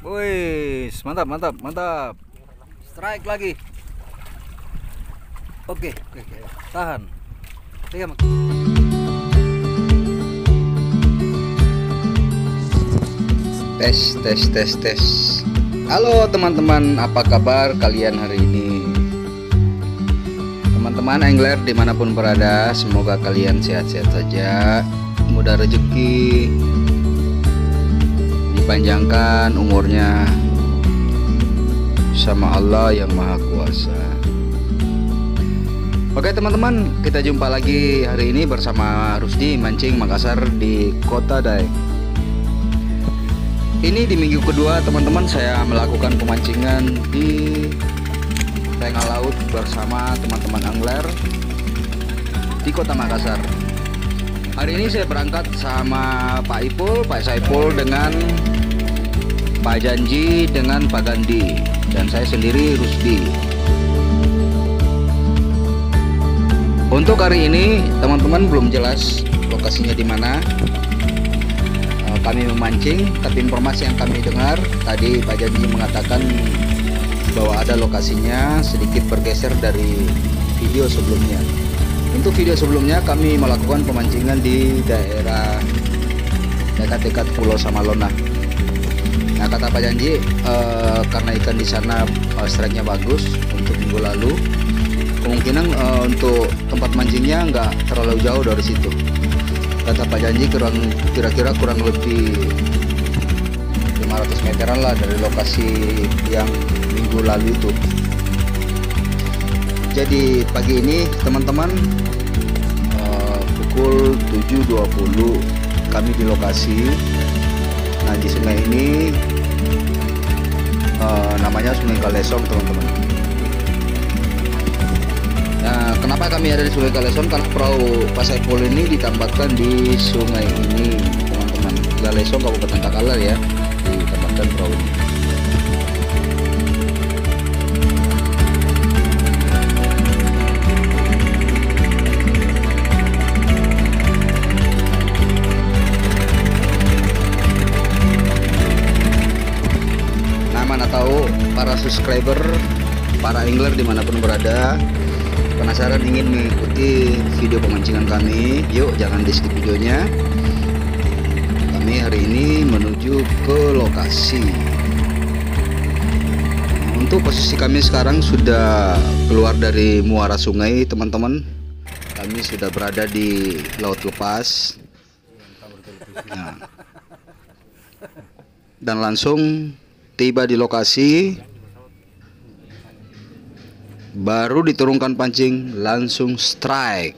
Wih, mantap, mantap, mantap. Strike lagi. Oke, oke, oke. Tahan. Diam. Tes, tes, tes, tes. Halo teman-teman, apa kabar kalian hari ini? Teman-teman angler dimanapun berada, semoga kalian sehat-sehat saja, mudah rezeki, dipanjangkan umurnya sama Allah yang Maha Kuasa. Oke teman-teman, kita jumpa lagi hari ini bersama Rusdi Mancing Makassar di Kota Daeng. Ini di minggu kedua teman-teman saya melakukan pemancingan di tengah laut bersama teman-teman angler di Kota Makassar. Hari ini saya berangkat sama Pak Ipul, Pak Saiful dengan Pak Janji dengan Pak Gandhi, dan saya sendiri Rusdi. Untuk hari ini teman-teman belum jelas lokasinya di mana kami memancing, tapi informasi yang kami dengar tadi Pak Janji mengatakan bahwa ada lokasinya sedikit bergeser dari video sebelumnya. Untuk video sebelumnya kami melakukan pemancingan di daerah dekat-dekat Pulau Samalona. Nah kata Pak Janji karena ikan di sana strike-nya bagus untuk minggu lalu, kemungkinan untuk tempat mancingnya nggak terlalu jauh dari situ. Kata Pak Janji kira-kira kurang lebih 500 meteran lah dari lokasi yang minggu lalu itu. Jadi pagi ini teman-teman pukul 7.20 kami di lokasi. Nah di sungai ini namanya Sungai Kalesong teman-teman. Nah kenapa kami ada di Sungai Kalesong? Karena perahu Pak Saiful ini ditambahkan di sungai ini teman-teman. Kalesong Kabupaten Takalar ya, ditambahkan perahu ini. Mana tahu para subscriber, para angler dimanapun berada penasaran ingin mengikuti video pemancingan kami, yuk jangan di skip videonya. Kami hari ini menuju ke lokasi. Untuk posisi kami sekarang sudah keluar dari muara sungai teman-teman. Kami sudah berada di laut lepas. Nah, dan langsung tiba di lokasi, baru diturunkan pancing langsung strike.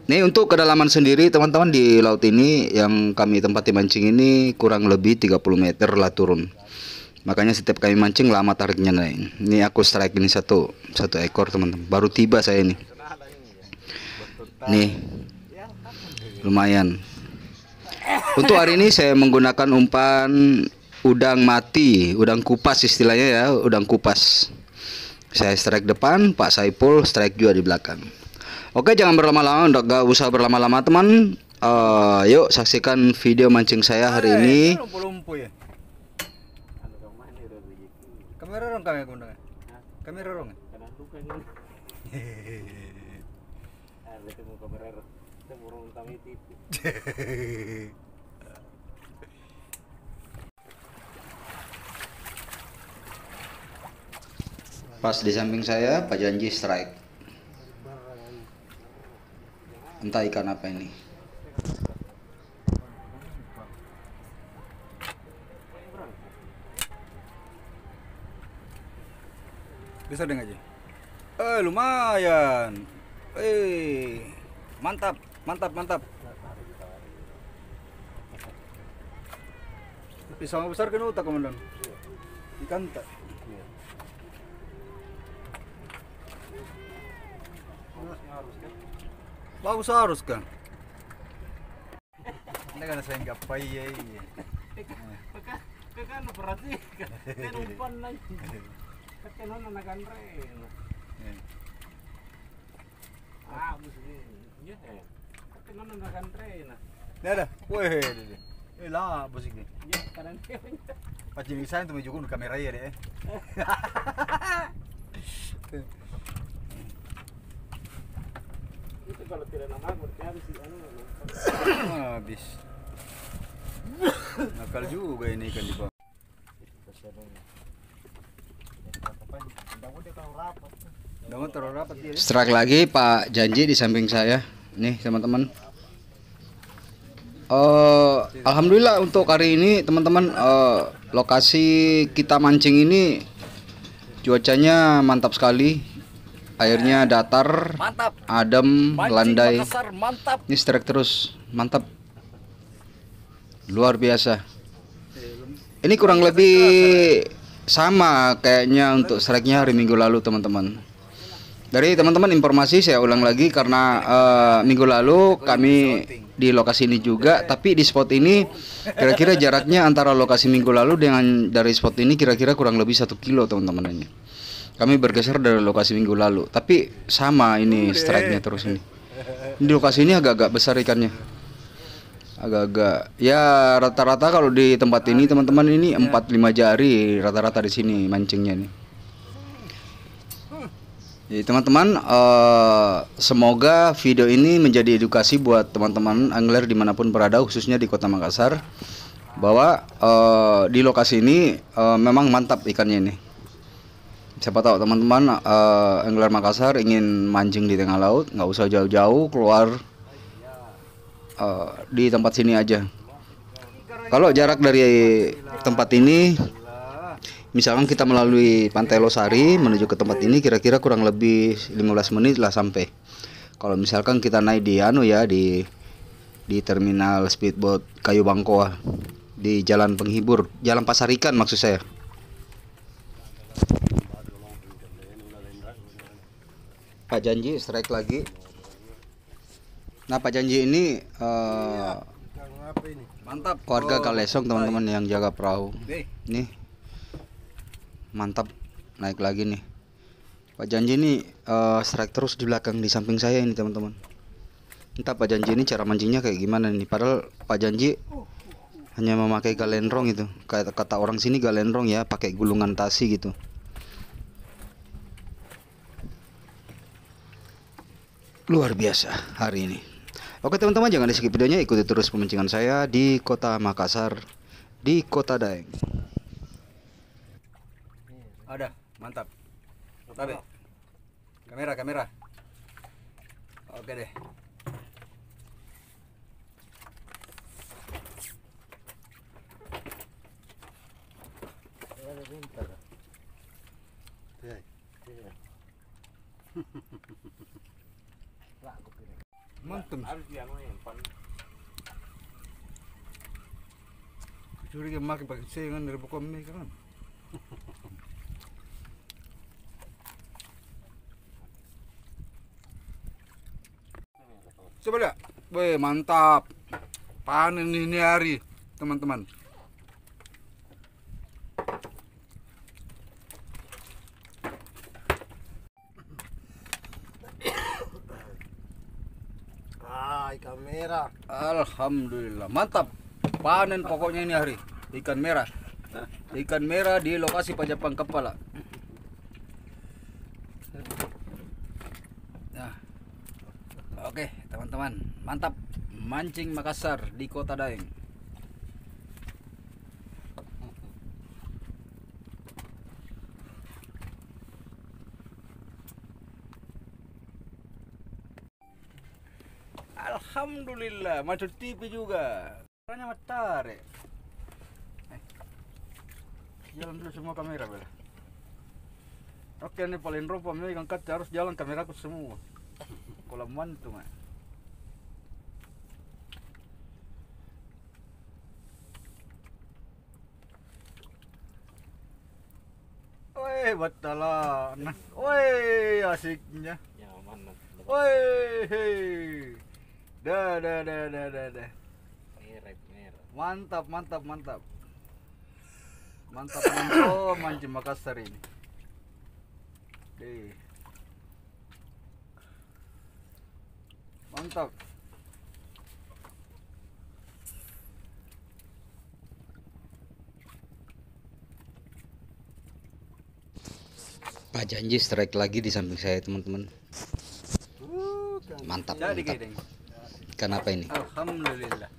Nih untuk kedalaman sendiri teman-teman di laut ini yang kami tempati mancing ini kurang lebih 30 meter lah turun. Makanya setiap kami mancing lama tariknya naik. Ini aku strike ini satu ekor teman-teman. Baru tiba saya ini. Nih lumayan. Untuk hari ini saya menggunakan umpan udang mati, udang kupas istilahnya ya, udang kupas. Saya strike depan, Pak Saiful strike juga di belakang. Oke, jangan berlama-lama, nggak usah berlama-lama teman. Yuk saksikan video mancing saya hari ini. Kamera orang kami guna. Kamera orang. Pas di samping saya Pak Janji strike. Entah ikan apa ini. Bisa dengar aja. Lumayan. Mantap, mantap, mantap. Pisau besar kan utak komandan. Ikan tak. Bagus harus kan? Ini kan saya nggak payah ini. Kan operasi kan umpan lagi. Kan nanakan ren. Mesti ya. Kan nanakan ren. Ini ada. Weh. Lah, bosik ni. Ya, kanan dia. Pacin isa itu juga kamera ya deh. Itu kalau tidak nama berarti habis anu. Habis. Nakal juga ini ikan di bawah. Dangun terlalu rapat dia. Strike lagi Pak Janji di samping saya. Nih teman-teman. Alhamdulillah untuk hari ini teman-teman, lokasi kita mancing ini cuacanya mantap sekali. Airnya datar, Mantap. adem, landai. Makassar, mantap. Ini strike terus, mantap. Luar biasa. Ini kurang lebih sama kayaknya untuk strike-nya hari Minggu lalu teman-teman. Dari teman-teman informasi saya ulang lagi karena minggu lalu kami di lokasi ini juga, tapi di spot ini kira-kira jaraknya antara lokasi minggu lalu dengan dari spot ini kira-kira kurang lebih 1 kilo teman-teman ini. Kami bergeser dari lokasi minggu lalu, tapi sama ini strike-nya terus ini. Di lokasi ini agak-agak besar ikannya. Agak-agak ya rata-rata kalau di tempat ini teman-teman ini 4-5 jari rata-rata di sini mancingnya nih. Jadi teman-teman, semoga video ini menjadi edukasi buat teman-teman angler dimanapun berada, khususnya di Kota Makassar, bahwa di lokasi ini memang mantap ikannya ini. Siapa tahu teman-teman angler Makassar ingin mancing di tengah laut, nggak usah jauh-jauh keluar, di tempat sini aja. Kalau jarak dari tempat ini, misalkan kita melalui Pantai Losari menuju ke tempat ini kira-kira kurang lebih 15 menit lah sampai. Kalau misalkan kita naik di di terminal speedboat Kayu Bangkoa di Jalan Penghibur, Jalan Pasar Ikan maksud saya. Pak Janji strike lagi. Nah Pak Janji ini Mantap. warga Kalesong teman-teman yang jaga perahu. Nih mantap, naik lagi nih. Pak Janji ini strike terus di belakang di samping saya ini teman-teman. Entah Pak Janji ini cara mancingnya kayak gimana nih. Padahal Pak Janji hanya memakai galenrong itu. Kata orang sini galenrong ya, pakai gulungan tasi gitu. Luar biasa hari ini. Oke teman-teman, jangan di skip videonya, ikuti terus pemancingan saya di Kota Makassar, di Kota Daeng. Ada, mantap. Tabe. Kamera. Oke deh. Mantap. Harus dia anu yang pan. Curiga makin pakai sengan dari buku mie kan. Coba lihat. Weh, mantap. Panen ini hari, teman-teman. Kamera. Alhamdulillah, mantap. Panen pokoknya ini hari. Ikan merah. Ikan merah di lokasi Pajapang Kepala. Nah. Oke, teman-teman. Mantap. Mancing Makassar di Kota Daeng. Alhamdulillah, masuk TV juga. Caranya matahari. Jalan dulu semua kamera bela. Oke, ini paling rupa megang kaca harus jalan kameraku semua. Kalau mantu mah. Woi, batalah. Nah, woi, asiknya. Ya mana? Woi, hei. Dah. Merah. Mantap. Mantap mancing Makassar ini. Mantap. Pak Janji strike lagi di samping saya, teman-teman. Mantap, Jadi mantap. kayak Ikan apa ini? alhamdulillah.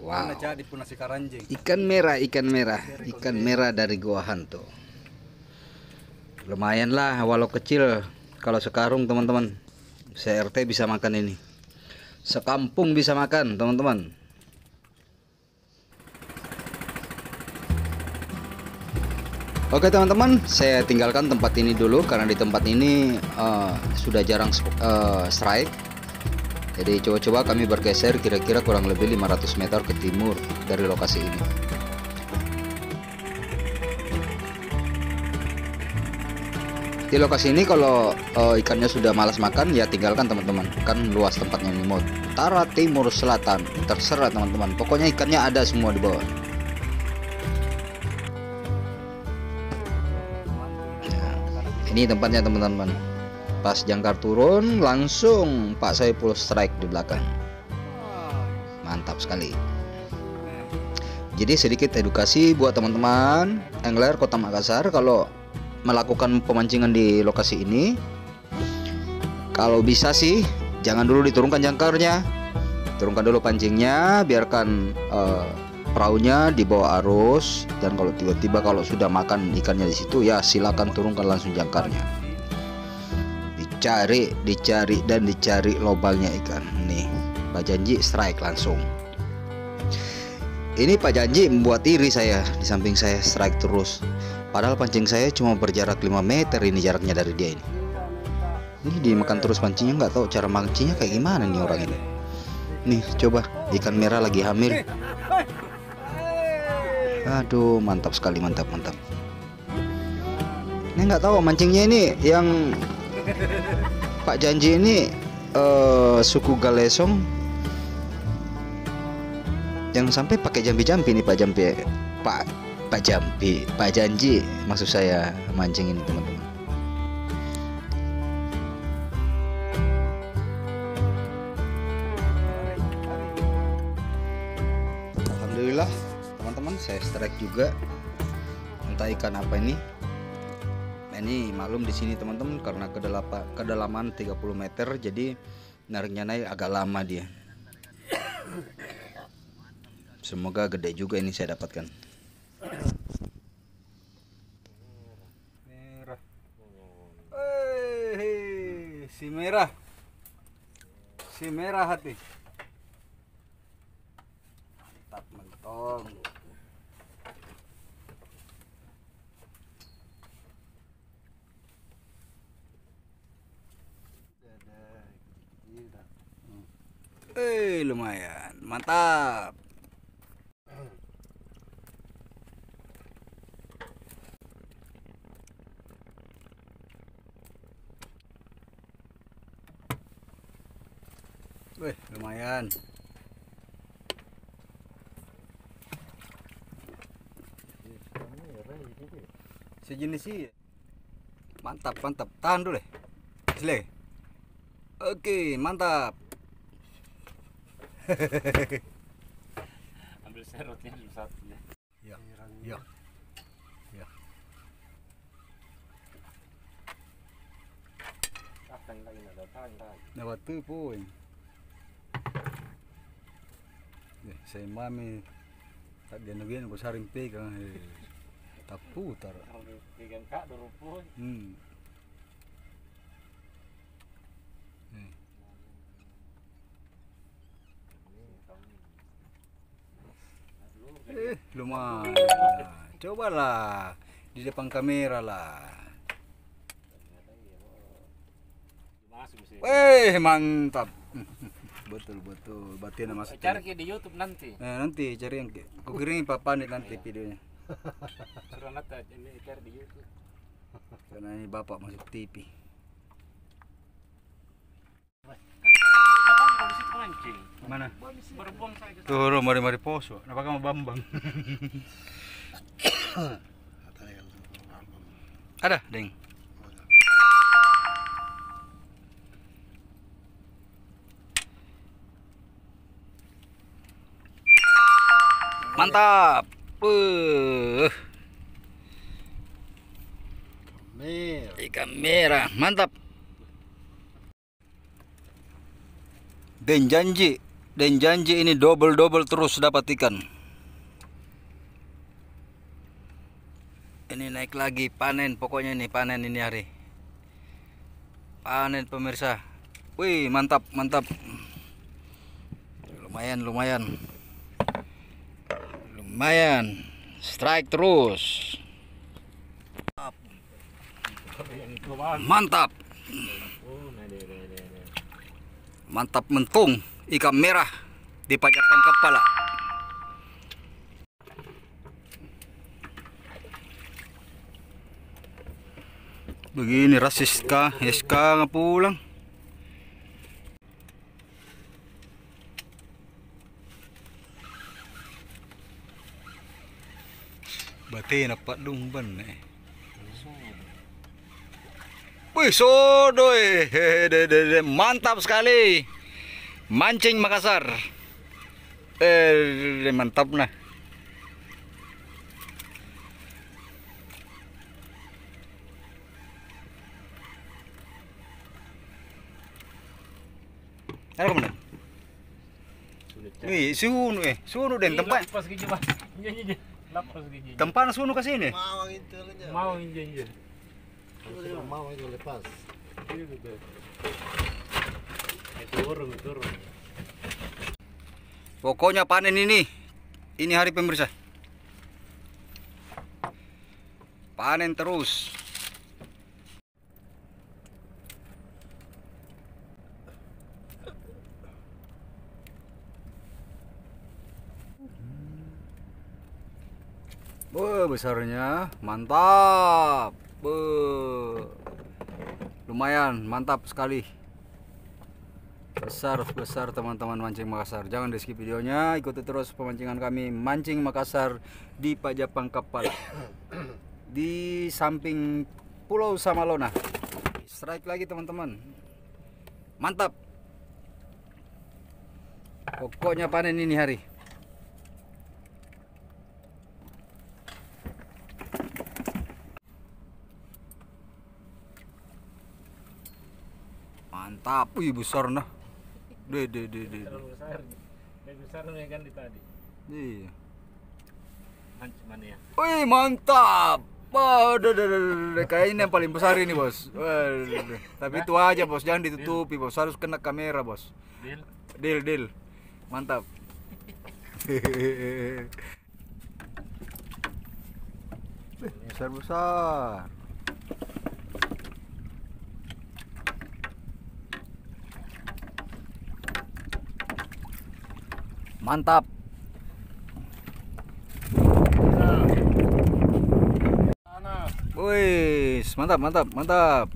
Wow. Mana jadi pun nasi karanjing. Ikan merah, ikan merah dari Gua Hantu. Lumayan lah, walau kecil. Kalau sekarung, teman-teman, CRT bisa makan ini. Sekampung bisa makan, teman-teman. Oke teman-teman, saya tinggalkan tempat ini dulu karena di tempat ini sudah jarang strike. Jadi coba-coba kami bergeser kira-kira kurang lebih 500 meter ke timur dari lokasi ini. Di lokasi ini kalau ikannya sudah malas makan ya tinggalkan teman-teman. Kan luas tempatnya ini, mau utara, timur, selatan, terserah teman-teman. Pokoknya ikannya ada semua di bawah. Ini tempatnya teman-teman. Pas jangkar turun langsung Pak Saiful strike di belakang. Mantap sekali. Jadi sedikit edukasi buat teman-teman angler Kota Makassar kalau melakukan pemancingan di lokasi ini. Kalau bisa sih jangan dulu diturunkan jangkarnya. Turunkan dulu pancingnya, biarkan perahunya di bawah arus, dan kalau tiba-tiba kalau sudah makan ikannya di situ ya silakan turunkan langsung jangkarnya. Dicari dan dicari lobangnya ikan. Nih, Pak Janji strike langsung. Ini Pak Janji membuat iri saya, di samping saya strike terus. Padahal pancing saya cuma berjarak 5 meter ini jaraknya dari dia ini. Ini dimakan terus pancingnya, nggak tahu cara mancingnya kayak gimana nih orang ini. Nih, coba ikan merah lagi hamil. Aduh, mantap sekali, mantap. Ini nggak tahu mancingnya ini yang Pak Janji ini suku Galesong, yang sampai pakai jampi-jampi nih Pak Janji maksud saya mancing ini teman-teman. Alhamdulillah teman-teman, saya strike juga. Entah ikan apa ini. Ini maklum di sini teman-teman karena kedalaman 30 meter, jadi nariknya naik agak lama dia. Semoga gede juga ini saya dapatkan. Merah. Si merah. Si merah hati. Mantap mentong. Lumayan, mantap. Lumayan. Sejenis sih. Mantap. Tahan dulu. Sile. Oke, mantap. Ambil serotnya dulu satunya. Ya. Tahan lagi ada tahan. Na waktu pun. Saya mami tak genogin ko saring pegang tak putar. Pegang kak dorupun. Lumayan. Cobalah di depan kamera lah. Mantap. Betul. Berarti nama Cari di YouTube nanti. nanti cari yang aku kirim papan nanti videonya. Suruh nanti ini cari di YouTube. Karena ini bapak masuk TV. Mancing. Mana? Berbuang saya ke Tuh, mari poso. Kenapa kamu Bambang? Ada, Deng. Mantap. Ikan merah, mantap. Dan janji ini double terus dapat ikan. Ini naik lagi, panen pokoknya ini, panen ini hari. Panen pemirsa. Wih, mantap. Lumayan. Strike terus. Mantap. Mantap mentung ikan merah di pajapan kepala. Begini rasis SK nggak pulang. Bati napak lumban Wih, sodoy. Mantap sekali. Mancing Makassar. Mantap nah. Ada kemana? Wih, sunu den tempat. Lepas gigi Pak. Lepas gigi. Tempat sunu ke sini. Mau injil. Mau itu lepas. Turun. Pokoknya panen ini hari pemirsa. Panen terus. Besarnya mantap. Lumayan, mantap sekali. Besar teman-teman mancing Makassar. Jangan di skip videonya, ikuti terus pemancingan kami mancing Makassar di Pajapang Kapal di samping Pulau Samalona. Strike lagi teman-teman. Mantap. Pokoknya panen ini hari. Mantap. Wih, besar nah. Besar nih kan di tadi. Iya. Mana ya? Wih, mantap. Kayaknya ini yang paling besar ini, Bos. Tapi itu aja, Bos. Jangan ditutupi, Bos. Harus kena kamera, Bos. Deal. Mantap. Besar. Mantap. Wih, mantap. Merah.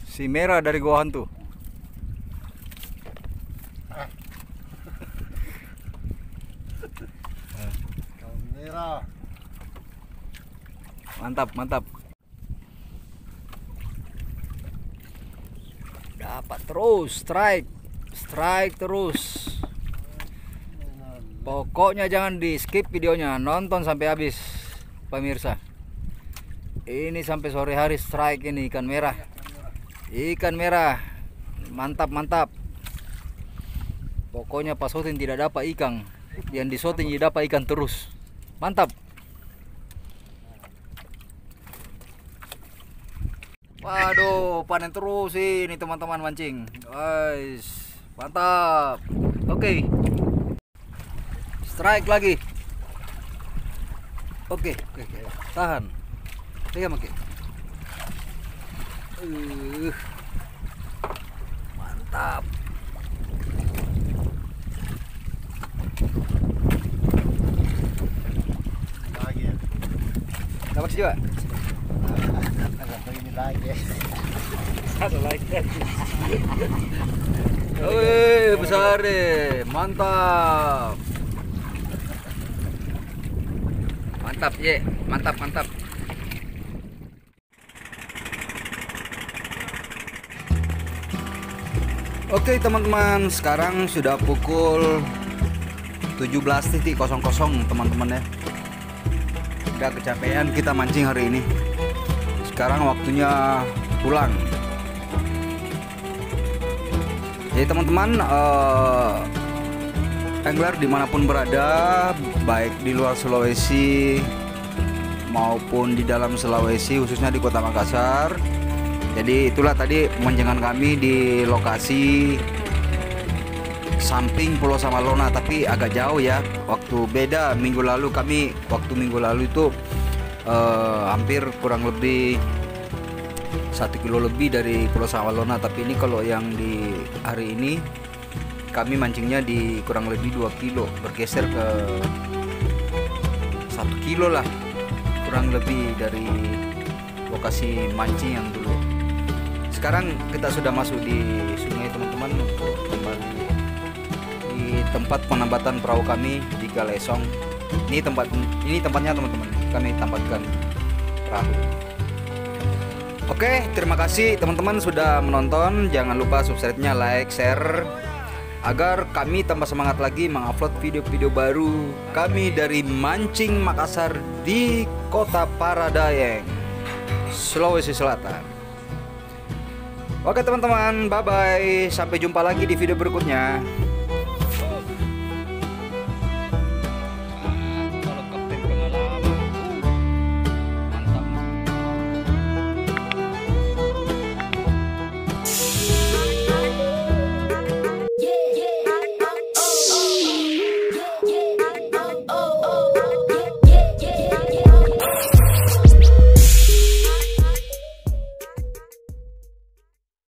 Si merah dari Gua Hantu. Merah. Mantap. Dapat terus, strike terus. Pokoknya jangan di skip videonya, nonton sampai habis pemirsa. Ini sampai sore hari strike ini ikan merah. Mantap. Pokoknya pas syuting tidak dapat ikan, yang di syuting tidak dapat ikan terus. Mantap. Waduh, panen terus ini teman-teman mancing. Guys, mantap. Oke. Strike lagi. Oke. Tahan. Pegang Oke. Mantap. Lagi ya. Dapat juga. Satu ini lagi. Satu lagi. Besar deh. Mantap. Mantap. Oke teman-teman, sekarang sudah pukul 17.00 teman-teman ya. Udah kecapean kita mancing hari ini. Sekarang waktunya pulang. Jadi teman-teman, angler dimanapun berada, baik di luar Sulawesi maupun di dalam Sulawesi, khususnya di Kota Makassar. Jadi itulah tadi pemancingan kami di lokasi samping Pulau Samalona, tapi agak jauh ya. Waktu beda minggu lalu minggu lalu itu hampir kurang lebih 1 kilo lebih dari Pulau Samalona. Tapi ini kalau yang di hari ini kami mancingnya di kurang lebih 2 kilo, bergeser ke 1 kilo lah kurang lebih dari lokasi mancing yang dulu. Sekarang kita sudah masuk di sungai teman-teman, untuk kembali di tempat penempatan perahu kami di Galesong. Ini tempatnya teman-teman, kami tempatkan perahu. Oke, terima kasih teman-teman sudah menonton. Jangan lupa subscribe-nya, like, share, agar kami tambah semangat lagi mengupload video-video baru kami dari Mancing Makassar di Kota Paradayeng, Sulawesi Selatan. Oke teman-teman, bye-bye. Sampai jumpa lagi di video berikutnya.